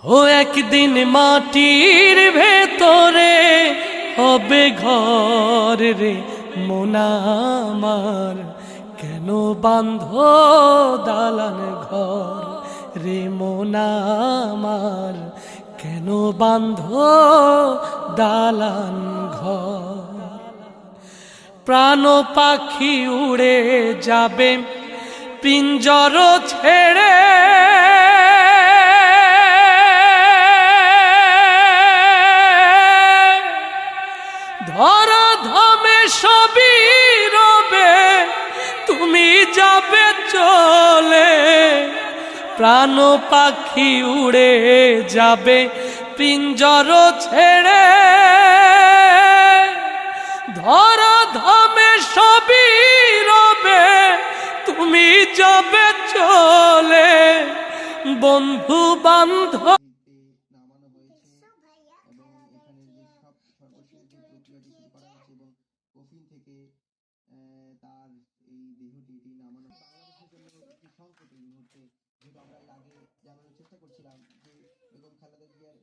ও একদিন মাটির ভেতরে হবে ঘর রে মন আমার, কেন বাঁধ দালান ঘর রে মন আমার, কেন বাঁধ দালান ঘর। প্রাণ পাখি উড়ে যাবে পিঞ্জর ছেড়ে, ধরা ধামে সবই রবে তুমি যাবে চলে। প্রাণ পাখি উড়ে যাবে পিঞ্জর ছেড়ে, ধরা ধামে সবই রবে তুমি যাবে চলে। বন্ধু বান্ধব নামানো হয়েছে এবং এখানে যে সব সর্বশেষ যে প্রক্রিয়াটি শুরু করা হয়েছে এবং কফিন থেকে তার এই দেহটি নামানো বাংলাদেশের জন্য একটি সংকট এই মুহূর্তে, যেহেতু আমরা এর আগে জানানোর চেষ্টা করছিলাম যে বেগম খালেদা জিয়ার